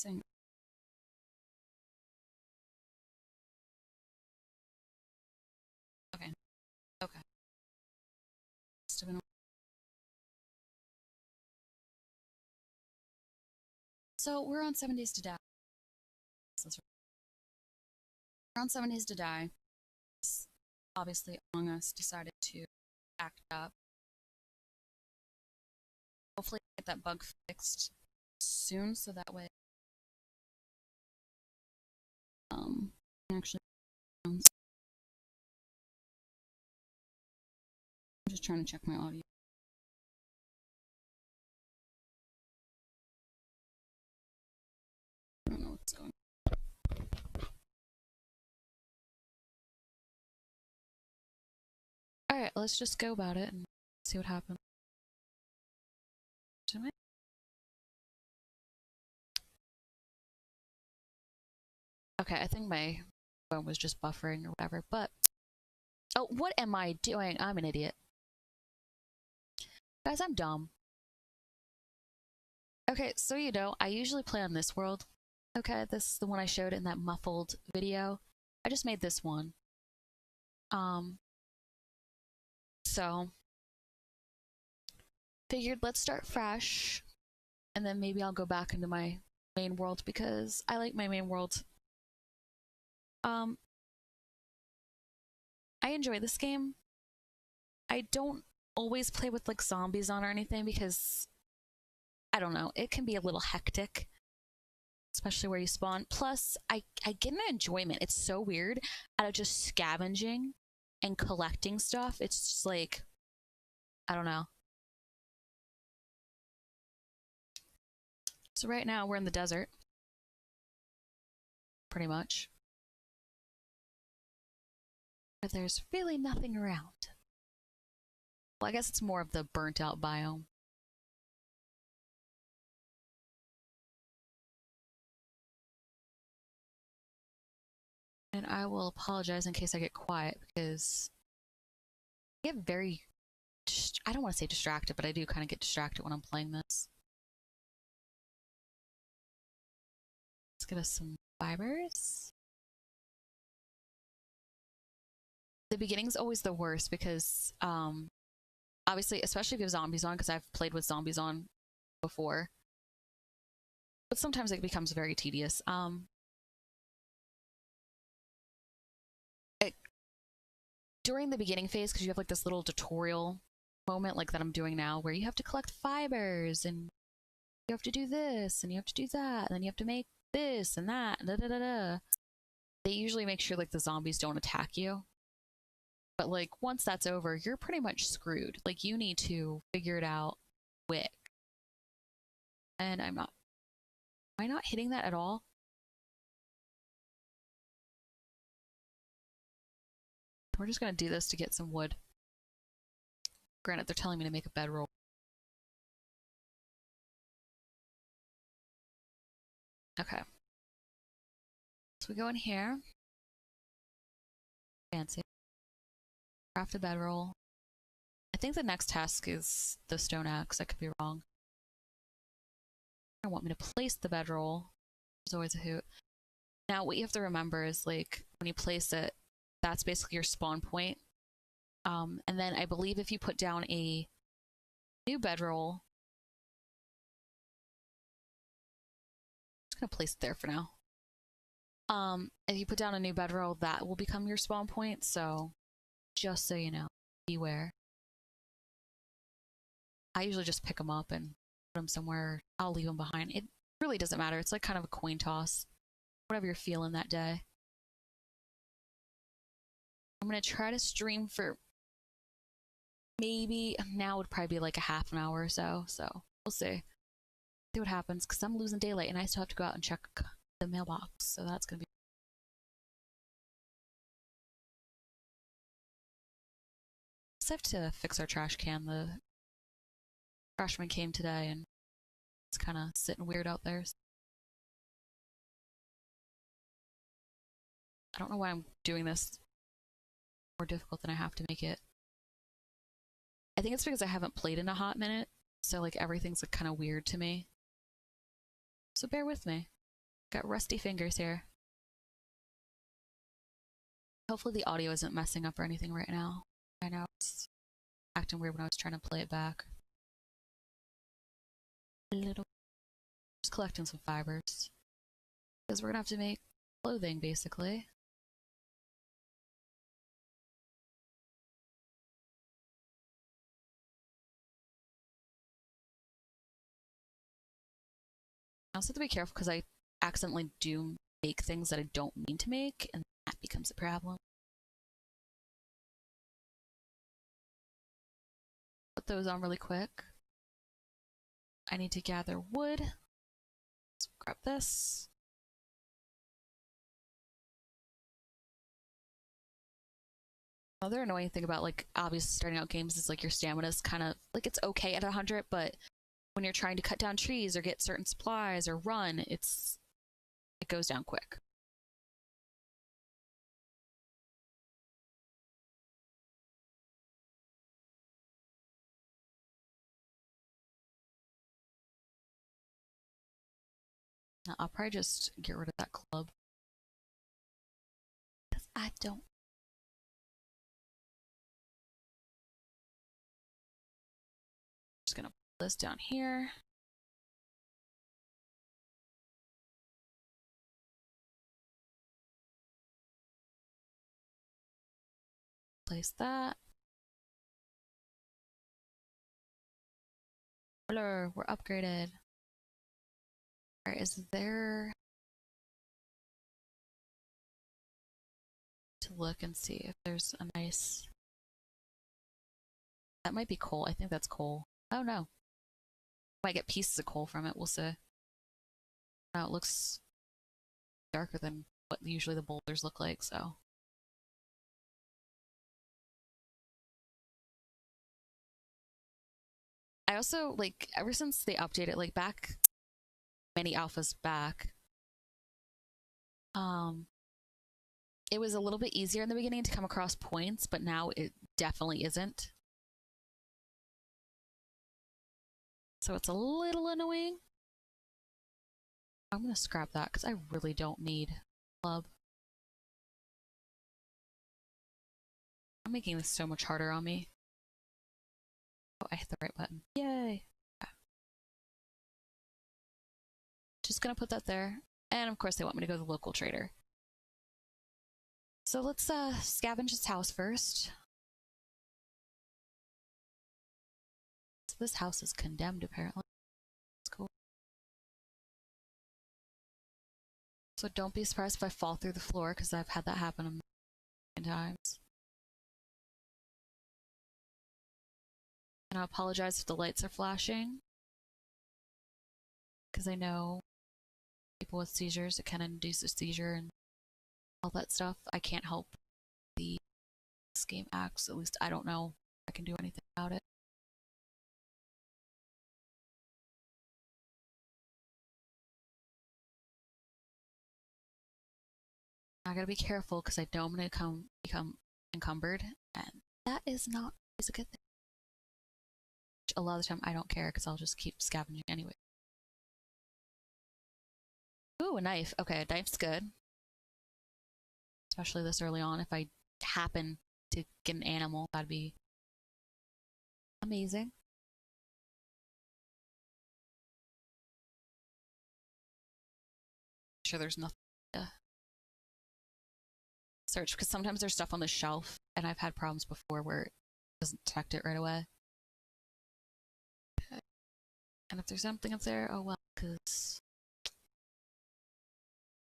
Sing. Okay. Okay. Must have been So we're on 7 Days to Die. We're on 7 Days to Die. Obviously, Among Us decided to act up. Hopefully, get that bug fixed soon, so that way, actually, I'm just trying to check my audio. I don't know what's going on. Alright, let's just go about it and see what happens. Okay, I think my phone was just buffering or whatever, but... Oh, what am I doing? I'm an idiot. Guys, I'm dumb. Okay, so you know, I usually play on this world. Okay, this is the one I showed in that muffled video. I just made this one. So figured let's start fresh, and then maybe I'll go back into my main world because I like my main world. I enjoy this game. I don't always play with like zombies on or anything because I don't know, it can be a little hectic, especially where you spawn. Plus, I get an enjoyment. It's so weird out of just scavenging and collecting stuff. It's just like, I don't know. So right now we're in the desert, pretty much. But there's really nothing around. Well, I guess it's more of the burnt out biome. And I will apologize in case I get quiet because I get very, I don't want to say distracted, but I do kind of get distracted when I'm playing this. Let's get us some fibers. The beginning's always the worst because, obviously, especially if you have zombies on, because I've played with zombies on before. But sometimes it becomes very tedious. During the beginning phase, because you have like this little tutorial moment like that I'm doing now, where you have to collect fibers, and you have to do this, and you have to do that, and then you have to make this and that, and da da da da. They usually make sure like the zombies don't attack you. But like once that's over, you're pretty much screwed. Like you need to figure it out quick. And I'm not. Am I not hitting that at all? We're just gonna do this to get some wood. Granted, they're telling me to make a bedroll. Okay. So we go in here. Fancy. Craft a bedroll. I think the next task is the stone axe. I could be wrong. They want me to place the bedroll. There's always a hoot. Now, what you have to remember is, like, when you place it, that's basically your spawn point. And then I believe if you put down a new bedroll, I'm just gonna place it there for now. If you put down a new bedroll, that will become your spawn point. So, just so you know, beware. I usually just pick them up and put them somewhere. I'll leave them behind. It really doesn't matter. It's like kind of a coin toss. Whatever you're feeling that day. I'm gonna try to stream for maybe, now would probably be like a half an hour or so. So we'll see. See what happens, because I'm losing daylight and I still have to go out and check the mailbox. So that's gonna be. I have to fix our trash can. The trashman came today and it's kind of sitting weird out there. I don't know why I'm doing this more difficult than I have to make it. I think it's because I haven't played in a hot minute, so like everything's like kind of weird to me. So bear with me. Got rusty fingers here. Hopefully the audio isn't messing up or anything right now. I know it's acting weird when I was trying to play it back. Just collecting some fibers. Because we're gonna have to make clothing, basically. I also have to be careful because I accidentally do make things that I don't mean to make, and that becomes a problem. Put those on really quick. I need to gather wood. Let's grab this. Another annoying thing about, like, obviously starting out games is, like, your stamina is kind of, like, it's okay at 100, but when you're trying to cut down trees or get certain supplies or run, it goes down quick. Now, I'll probably just get rid of that club. Because I don't. Just gonna put this down here. Place that. Blur, we're upgraded. Alright, is there to look and see if there's a nice. That might be coal. I think that's coal. Oh no. Might get pieces of coal from it. We'll see. Now it looks darker than what usually the boulders look like, so. I also, like, ever since they updated, like, back many alphas back, it was a little bit easier in the beginning to come across points, but now it definitely isn't. So it's a little annoying. I'm gonna scrap that because I really don't need club. I'm making this so much harder on me. Oh, I hit the right button. Yay! Okay. Just gonna put that there. And of course they want me to go to the local trader. So let's scavenge his house first. So this house is condemned apparently. That's cool. So don't be surprised if I fall through the floor because I've had that happen a million times. And I apologize if the lights are flashing. Because I know people with seizures, it can induce a seizure and all that stuff. I can't help this game acts. At least I don't know if I can do anything about it. I gotta be careful because I know I'm gonna become encumbered, and that is not always a good thing. A lot of the time I don't care because I'll just keep scavenging anyway. Ooh, a knife. Okay, a knife's good. Especially this early on. If I happen to get an animal, that'd be amazing. Sure there's nothing to search because sometimes there's stuff on the shelf and I've had problems before where it doesn't detect it right away. Okay. And if there's something up there, oh well, because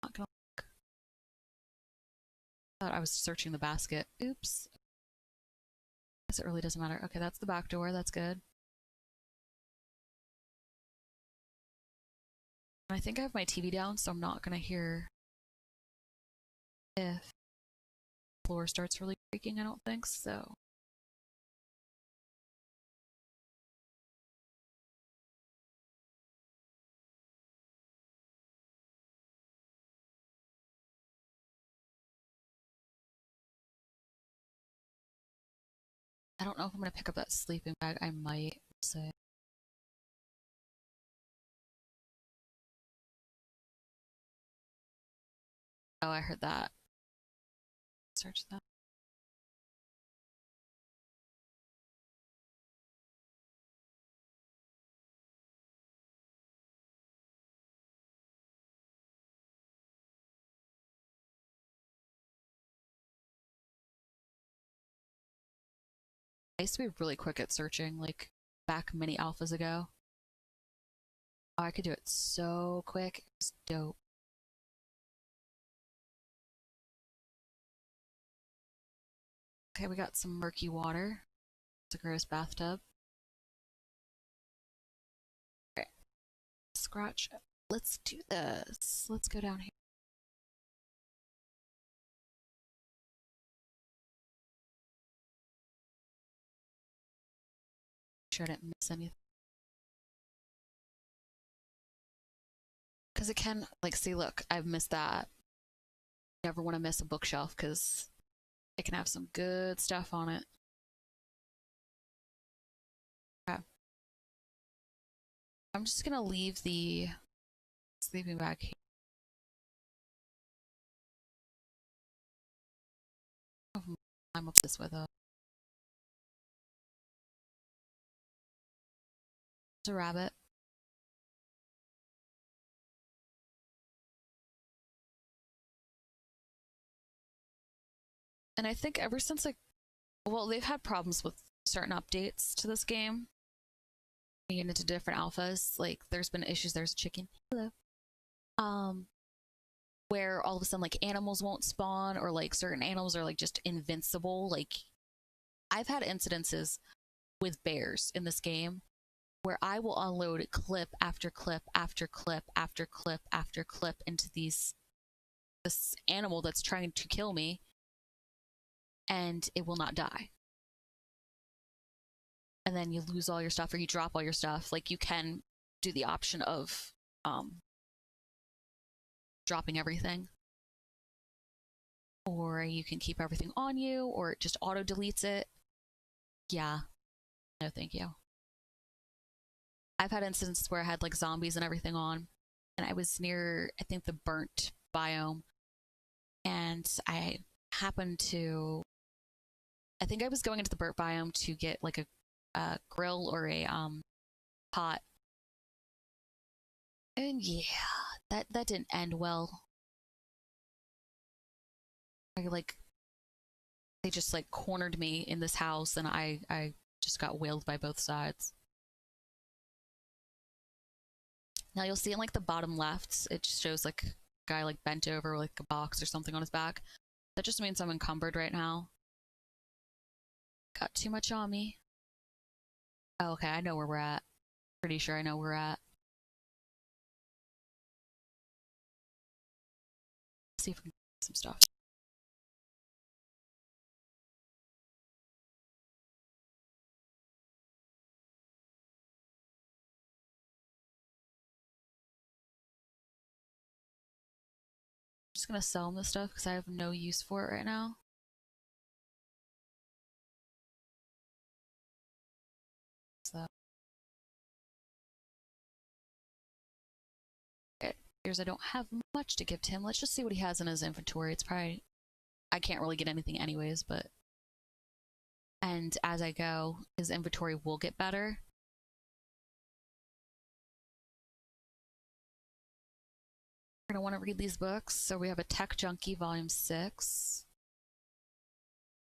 I'm not gonna look. I thought I was searching the basket. Oops. I guess it really doesn't matter. Okay, that's the back door. That's good. I think I have my TV down, so I'm not gonna hear if the floor starts really creaking. I don't think so. I don't know if I'm gonna pick up that sleeping bag. I might say. Oh, I heard that. Search that. I used to be really quick at searching, like back many alphas ago. Oh, I could do it so quick. It was dope. Okay, we got some murky water. It's a gross bathtub. Okay, scratch. Let's do this. Let's go down here. Make sure I didn't miss anything. Because it can, like, see, look, I've missed that. Never want to miss a bookshelf because it can have some good stuff on it. Okay. I'm just gonna leave the sleeping bag here. I'm up this way though. There's a rabbit. And I think ever since, like, well, they've had problems with certain updates to this game. You get into different alphas. Like, there's been issues. There's a chicken. Hello. Um, where all of a sudden, like, animals won't spawn, or like certain animals are like just invincible. Like, I've had incidences with bears in this game where I will unload clip after clip after clip after clip after clip into this animal that's trying to kill me, and it will not die. And then you lose all your stuff or you drop all your stuff. Like, you can do the option of dropping everything, or you can keep everything on you, or it just auto deletes it. Yeah, no thank you. I've had instances where I had like zombies and everything on, and I was near, I think, the burnt biome, and I happened to, I think I was going into the burnt biome to get like a grill or a pot, and yeah, that didn't end well. Like, they just like cornered me in this house, and I just got whaled by both sides. Now you'll see in like the bottom left, it just shows like a guy like bent over like a box or something on his back. That just means I'm encumbered right now. Got too much on me. Oh, okay, I know where we're at. Pretty sure I know where we're at. Let's see if we can get some stuff. I'm just gonna sell him this stuff because I have no use for it right now. So, it appears I don't have much to give to him. Let's just see what he has in his inventory. It's probably, I can't really get anything anyways, but, and as I go, his inventory will get better. We're gonna want to read these books. So we have a Tech Junkie, Volume 6.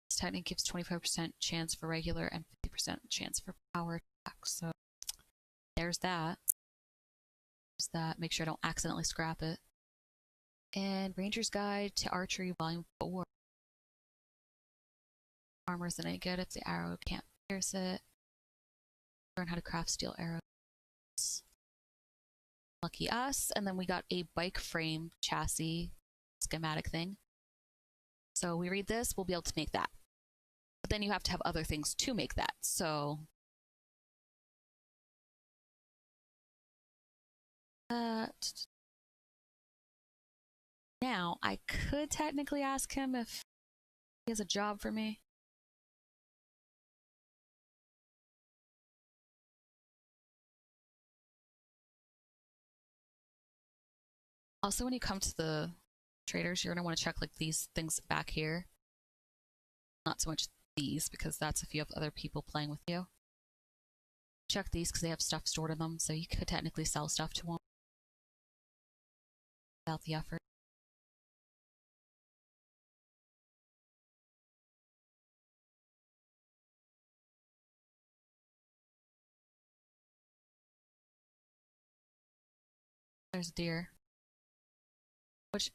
This technique gives 25% chance for regular and 50% chance for power attack. So there's that. There's that. Make sure I don't accidentally scrap it. And Ranger's Guide to Archery, Volume 4. Armor's an good if the arrow can't pierce it. Learn how to craft steel arrows. Lucky us. And then we got a bike frame chassis schematic thing. So we read this, we'll be able to make that. But then you have to have other things to make that. So now I could technically ask him if he has a job for me. Also, when you come to the traders, you're gonna want to check like these things back here. Not so much these, because that's if you have other people playing with you. Check these because they have stuff stored in them, so you could technically sell stuff to them without the effort. There's deer. Which,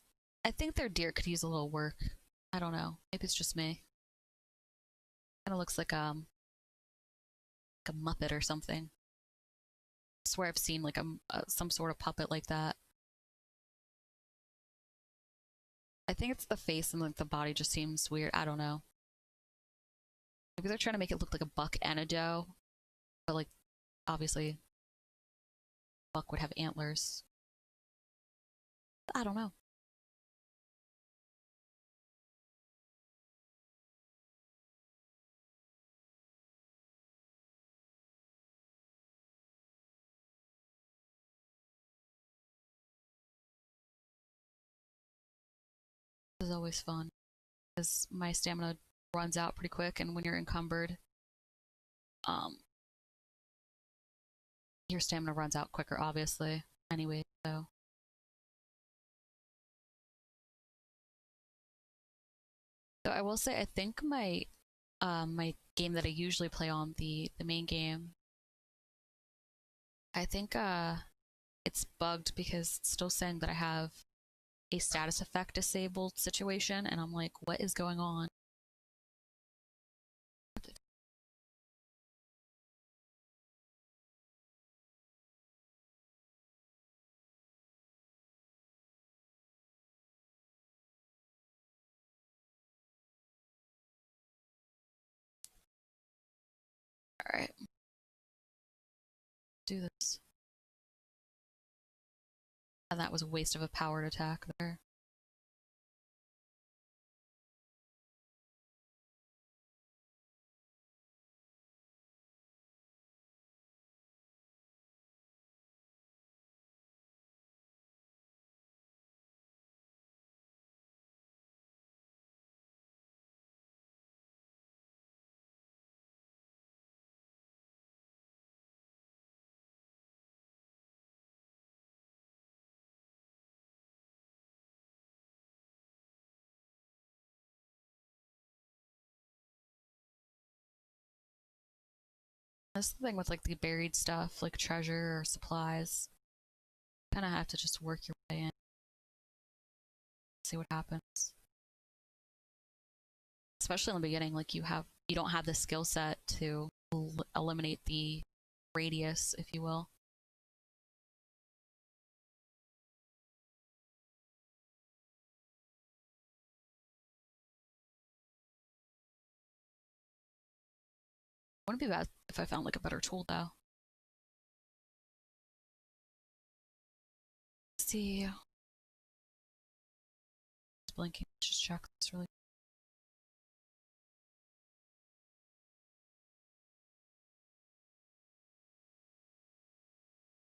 I think their deer could use a little work. I don't know. Maybe it's just me. Kinda looks like a Muppet or something. I swear I've seen like some sort of puppet like that. I think it's the face and like the body just seems weird. I don't know. Maybe they're trying to make it look like a buck and a doe, but like obviously buck would have antlers. I don't know. This is always fun because my stamina runs out pretty quick, and when you're encumbered, your stamina runs out quicker, obviously. Anyway, so I will say I think my my game that I usually play on, the main game, I think it's bugged because it's still saying that I have a status effect disabled situation, and I'm like, what is going on? All right, do this. And that was a waste of a powered attack there. That's the thing with like the buried stuff, like treasure or supplies. Kind of have to just work your way in, see what happens. Especially in the beginning, like you don't have the skill set to eliminate the radius, if you will. Wouldn't be bad if I found like a better tool though. Let's see. It's blinking. Let's just check this really.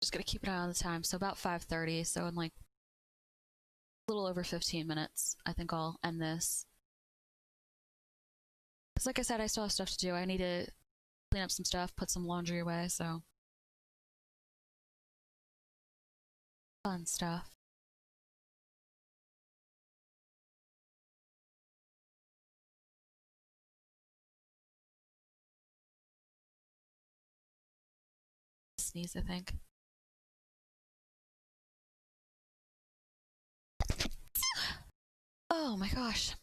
Just gonna keep an eye on the time. So about 5:30. So in like a little over 15 minutes, I think I'll end this. Because like I said, I still have stuff to do. I need to clean up some stuff, put some laundry away, so fun stuff. Sneeze, I think. Oh my gosh.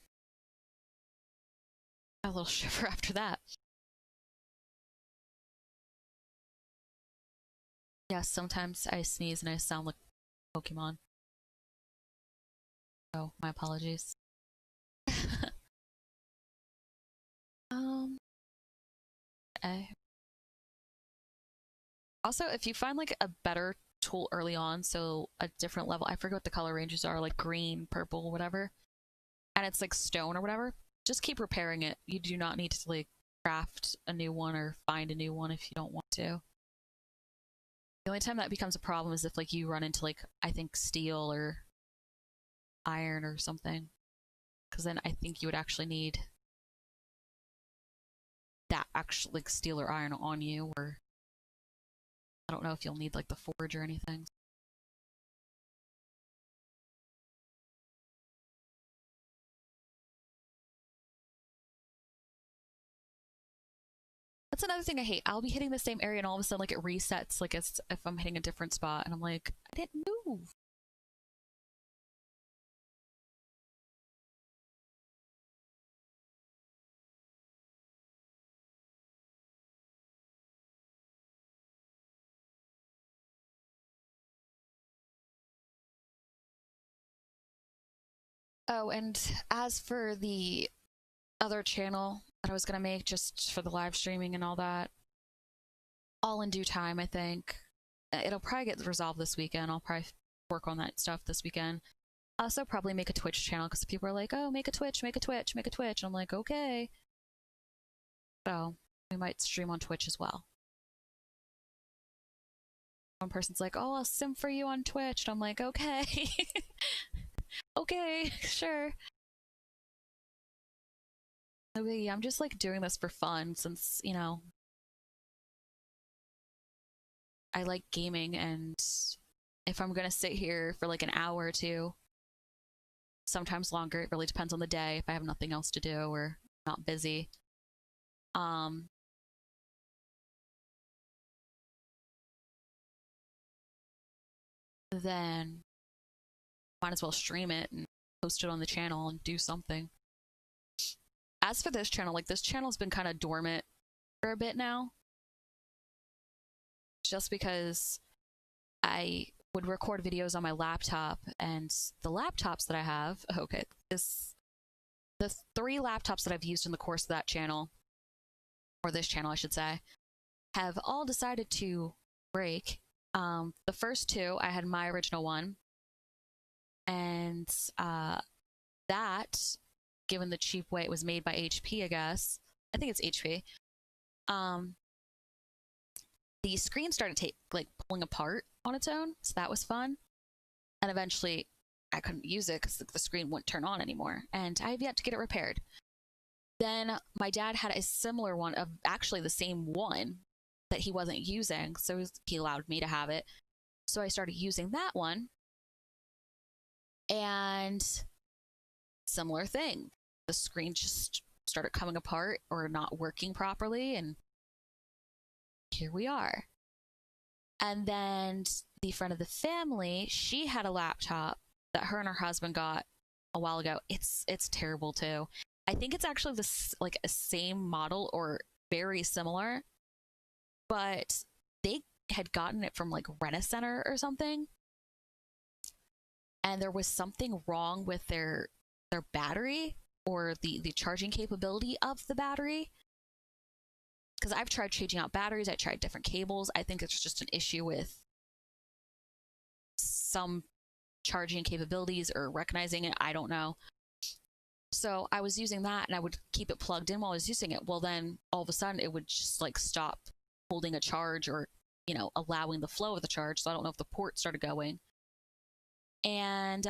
A little shiver after that. Yes, sometimes I sneeze and I sound like Pokemon. Oh, my apologies. Okay. Also, if you find like a better tool early on, so a different level, I forget what the color ranges are, like green, purple, whatever, and it's like stone or whatever, just keep repairing it. You do not need to like craft a new one or find a new one if you don't want to. The only time that becomes a problem is if like you run into like, I think steel or iron or something, because then I think you would actually need that actual like steel or iron on you, or I don't know if you'll need like the forge or anything. That's another thing I hate. I'll be hitting the same area and all of a sudden like it resets like as if I'm hitting a different spot and I'm like, I didn't move. Oh, and as for the other channel that I was gonna make just for the live streaming and all that, all in due time, I think. It'll probably get resolved this weekend. I'll probably work on that stuff this weekend. Also, probably make a Twitch channel because people are like, oh, make a Twitch, make a Twitch, make a Twitch. And I'm like, okay. So we might stream on Twitch as well. One person's like, oh, I'll sim for you on Twitch. And I'm like, okay. Okay, sure. Okay, I'm just like doing this for fun since, you know, I like gaming, and if I'm gonna sit here for like an hour or two, sometimes longer, it really depends on the day if I have nothing else to do or not busy. Then might as well stream it and post it on the channel and do something. As for this channel, like this channel's been kind of dormant for a bit now. Just because I would record videos on my laptop, and the laptops that I have, okay, the 3 laptops that I've used in the course of that channel, or this channel I should say, have all decided to break. The first 2, I had my original one, and that, given the cheap way it was made by HP, I guess, I think it's HP, the screen started like pulling apart on its own, so that was fun. And eventually I couldn't use it because the screen wouldn't turn on anymore, and I have yet to get it repaired. Then my dad had a similar one, of actually the same one that he wasn't using, so he allowed me to have it. So I started using that one, and similar thing. The screen just started coming apart or not working properly, and here we are. And then the friend of the family, she had a laptop that her and her husband got a while ago. It's terrible too. I think it's actually this like a same model or very similar, but they had gotten it from like Rent-A-Center or something, and there was something wrong with their battery, or the charging capability of the battery. Because I've tried changing out batteries, I tried different cables. I think it's just an issue with some charging capabilities or recognizing it. I don't know. So I was using that, and I would keep it plugged in while I was using it. Well, then all of a sudden it would just like stop holding a charge, or, you know, allowing the flow of the charge. So I don't know if the port started going. And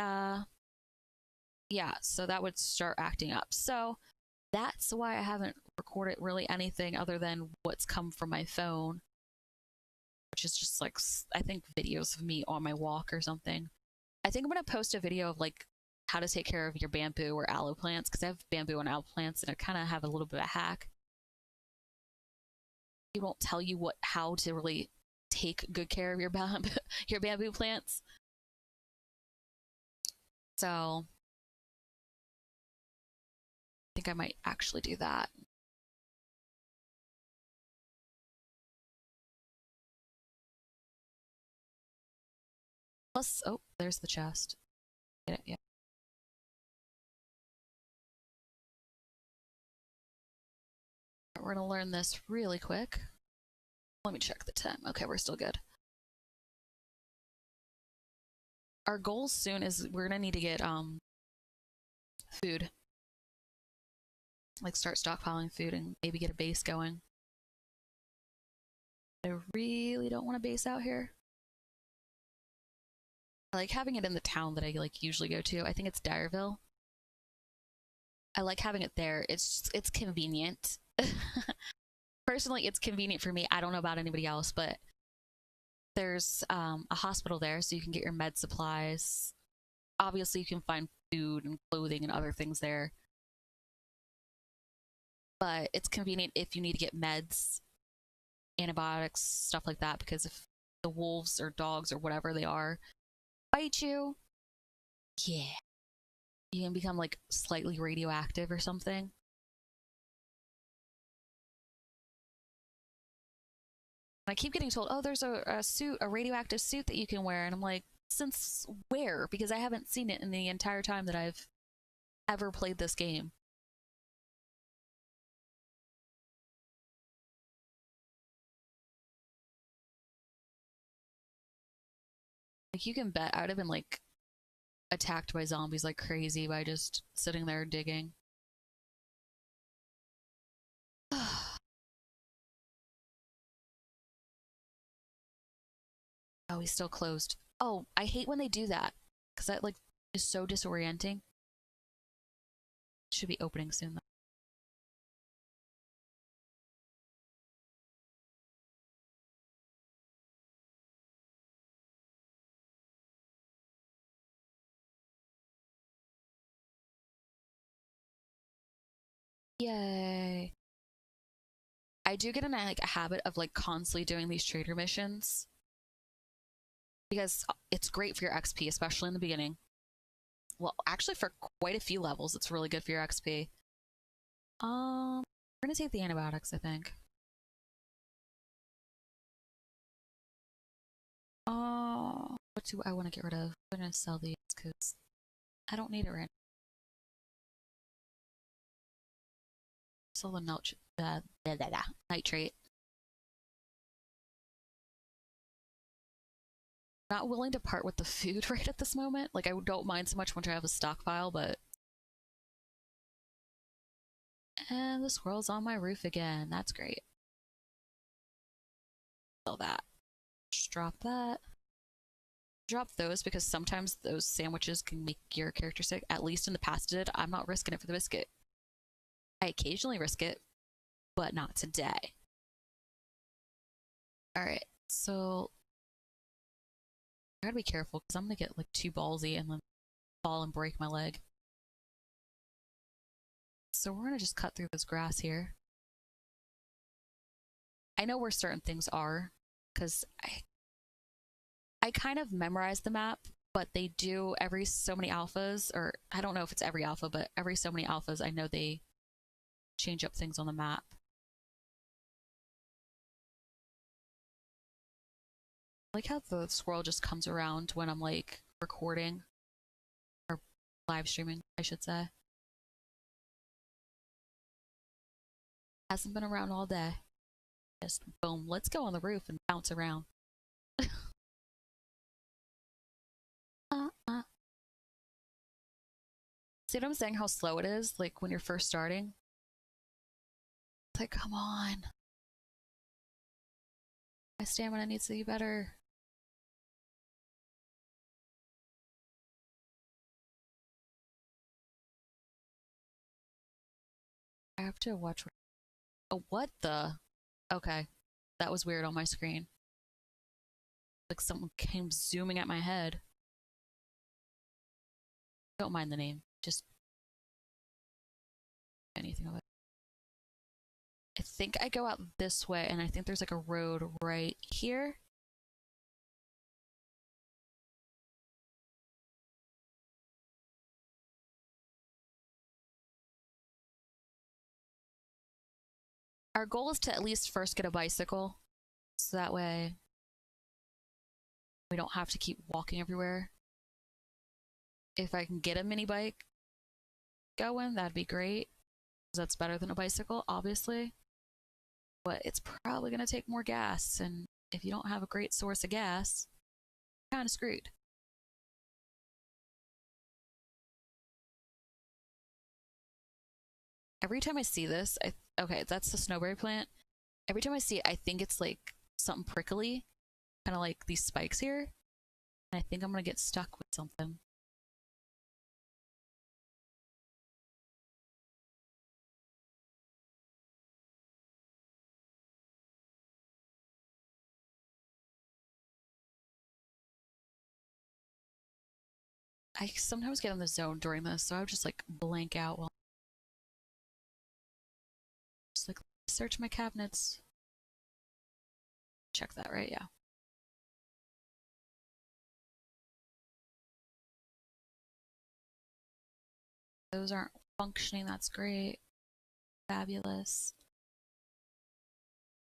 yeah, so that would start acting up. So that's why I haven't recorded really anything other than what's come from my phone, which is just like, I think, videos of me on my walk or something. I think I'm going to post a video of like how to take care of your bamboo or aloe plants, because I have bamboo and aloe plants, and I kind of have a little bit of a hack. It won't tell you how to really take good care of your bamboo plants. So I think I might actually do that. Plus, oh, there's the chest. Get it? Yeah. We're gonna learn this really quick. Let me check the time. Okay, we're still good. Our goal soon is we're gonna need to get food. Like start stockpiling food and maybe get a base going. I really don't want a base out here. I like having it in the town that I like usually go to. I think it's Dyerville. I like having it there. It's convenient. Personally, it's convenient for me. I don't know about anybody else, but there's a hospital there, so you can get your med supplies. Obviously, you can find food and clothing and other things there. But it's convenient if you need to get meds, antibiotics, stuff like that, because if the wolves or dogs or whatever they are bite you, yeah, you can become like slightly radioactive or something. And I keep getting told, oh, there's a suit, a radioactive suit that you can wear. And I'm like, since where? Because I haven't seen it in the entire time that I've ever played this game. Like, you can bet I would have been like attacked by zombies like crazy by just sitting there digging. Oh, he's still closed. Oh, I hate when they do that because that like is so disorienting. Should be opening soon though. Yay. I do get in like a habit of like constantly doing these trader missions because it's great for your XP, especially in the beginning. Well, actually for quite a few levels, it's really good for your XP. We're gonna take the antibiotics, I think. Oh, what do I want to get rid of? I'm gonna sell these because I don't need it right now. Sell the nitrate. Not willing to part with the food right at this moment. Like, I don't mind so much once I have a stockpile, but... And the squirrel's on my roof again. That's great. Sell that. Just drop that. Drop those because sometimes those sandwiches can make your character sick. At least in the past it did. I'm not risking it for the biscuit. I occasionally risk it, but not today. Alright, so... I gotta be careful because I'm gonna get like too ballsy and then fall and break my leg. So we're gonna just cut through this grass here. I know where certain things are because I kind of memorized the map, but they do every so many alphas, or I don't know if it's every alpha, but every so many alphas I know they change up things on the map. I like how the squirrel just comes around when I'm like recording or live streaming, I should say. Hasn't been around all day. Just boom, let's go on the roof and bounce around. See what I'm saying? How slow it is, like when you're first starting. It's like, come on. My stamina needs to be better. I have to watch. Oh, what the? Okay. That was weird on my screen. Like someone came zooming at my head. Don't mind the name. Just anything of it. I think I go out this way, and I think there's like a road right here. Our goal is to at least first get a bicycle, so that way we don't have to keep walking everywhere. If I can get a mini bike going, that'd be great. That's better than a bicycle, obviously. But it's probably going to take more gas, and if you don't have a great source of gas, you're kind of screwed. Every time I see this, okay, that's the snowberry plant. Every time I see it, I think it's like something prickly, kind of like these spikes here. I think I'm gonna get stuck with something. I sometimes get in the zone during this, so I would just like blank out while just like search my cabinets. Check that, right? Yeah. Those aren't functioning. That's great. Fabulous.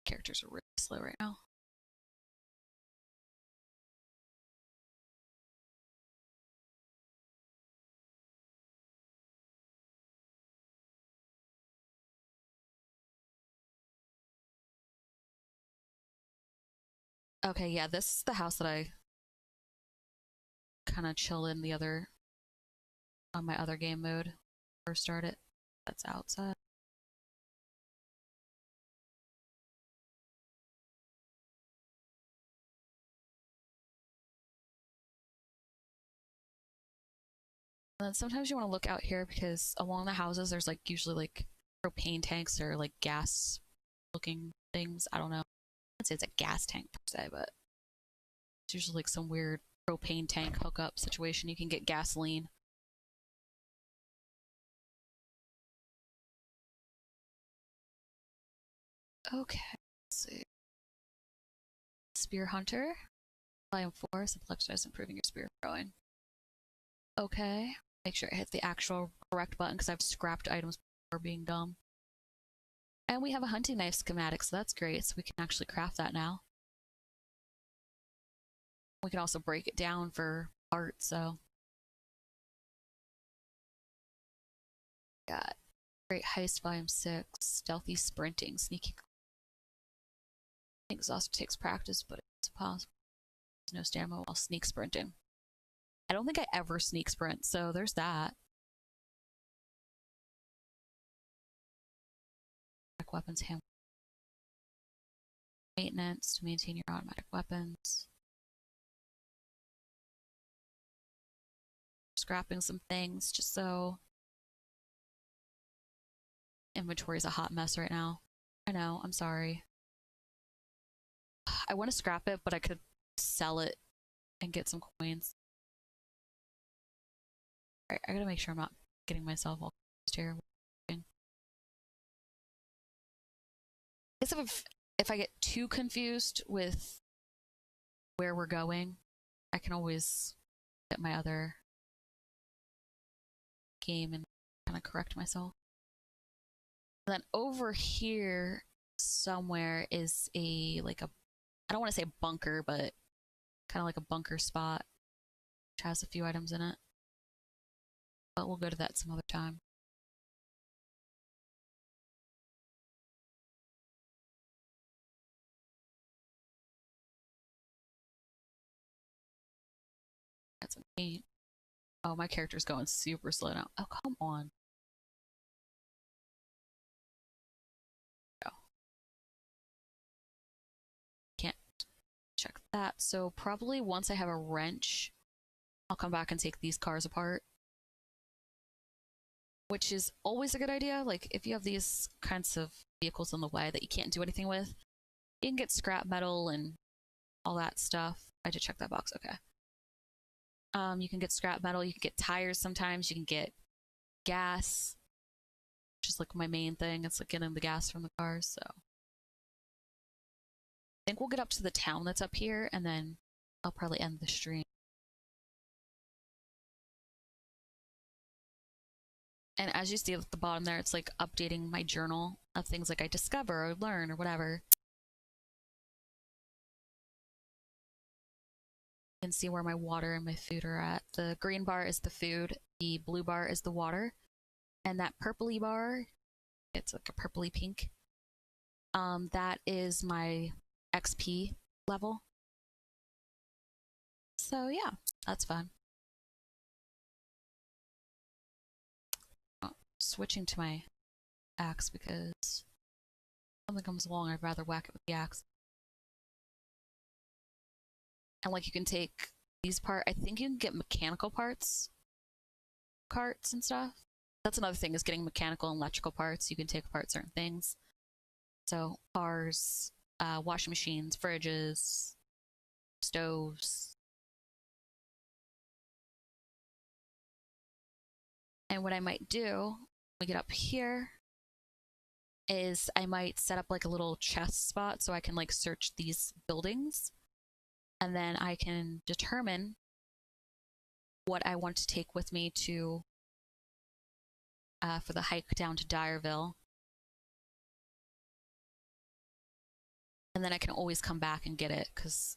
Characters are really slow right now. Okay, yeah, this is the house that I kind of chill in the other on my other game mode. First start it. That's outside. And then sometimes you want to look out here because along the houses there's like usually like propane tanks or like gas looking things. I don't know. I'd say it's a gas tank per se, but it's usually like some weird propane tank hookup situation. You can get gasoline. Okay, let's see. Spear Hunter. Volume 4, sublectionize improving your spear throwing. Okay. Make sure I hit the actual correct button because I've scrapped items before being dumb. And we have a hunting knife schematic, so that's great. So we can actually craft that now. We can also break it down for art, so. Got Great Heist Volume 6, Stealthy Sprinting, Sneaky. Exhaust takes practice, but it's possible. There's no stamina while sneak sprinting. I don't think I ever sneak sprint, so there's that. Weapons, hand maintenance to maintain your automatic weapons. Scrapping some things just so inventory is a hot mess right now. I know, I'm sorry. I want to scrap it, but I could sell it and get some coins. Alright, I gotta make sure I'm not getting myself all confused here. I guess if I get too confused with where we're going, I can always get my other game and kind of correct myself. And then over here somewhere is a like a I don't want to say bunker, but kind of like a bunker spot which has a few items in it. But we'll go to that some other time. Got some paint. Oh, my character's going super slow now. Oh, come on. Oh. Can't check that. So probably once I have a wrench, I'll come back and take these cars apart. Which is always a good idea. Like, if you have these kinds of vehicles in the way that you can't do anything with, you can get scrap metal and all that stuff. I did check that box, okay. You can get scrap metal, you can get tires sometimes, you can get gas, which is like my main thing. It's like getting the gas from the cars, so. I think we'll get up to the town that's up here, and then I'll probably end the stream. And as you see at the bottom there, it's like updating my journal of things like I discover or learn or whatever. You can see where my water and my food are at. The green bar is the food, the blue bar is the water, and that purpley bar, it's like a purpley pink, that is my XP level. So yeah, that's fun. Oh, switching to my axe because if something comes along, I'd rather whack it with the axe. And like you can take these I think you can get mechanical parts, carts and stuff. That's another thing, is getting mechanical and electrical parts. You can take apart certain things. So cars, washing machines, fridges, stoves. And what I might do when we get up here is I might set up like a little chest spot so I can like search these buildings, and then I can determine what I want to take with me to for the hike down to Direville. And then I can always come back and get it, because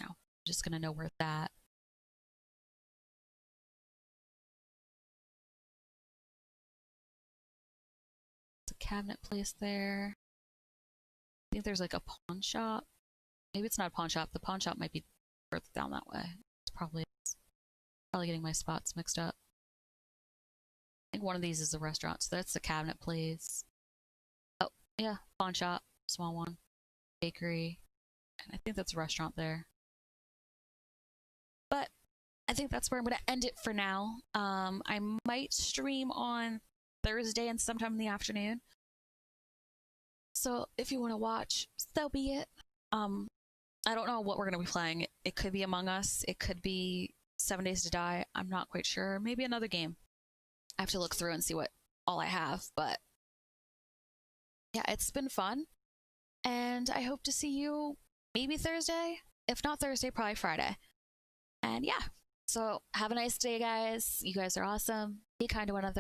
I'm just gonna know where it's at. It's a cabinet place there. I think there's like a pawn shop. Maybe it's not a pawn shop. The pawn shop might be further down that way. It's probably getting my spots mixed up. I think one of these is the restaurant, so that's the cabinet place. Oh, yeah, pawn shop, small one. Bakery, and I think that's a restaurant there. But I think that's where I'm going to end it for now. I might stream on Thursday and sometime in the afternoon. So if you want to watch, so be it. I don't know what we're going to be playing. It could be Among Us. It could be 7 Days to Die. I'm not quite sure. Maybe another game. I have to look through and see what all I have. But yeah, it's been fun. And I hope to see you maybe Thursday. If not Thursday, probably Friday. And yeah, so have a nice day, guys. You guys are awesome. Be kind to one another.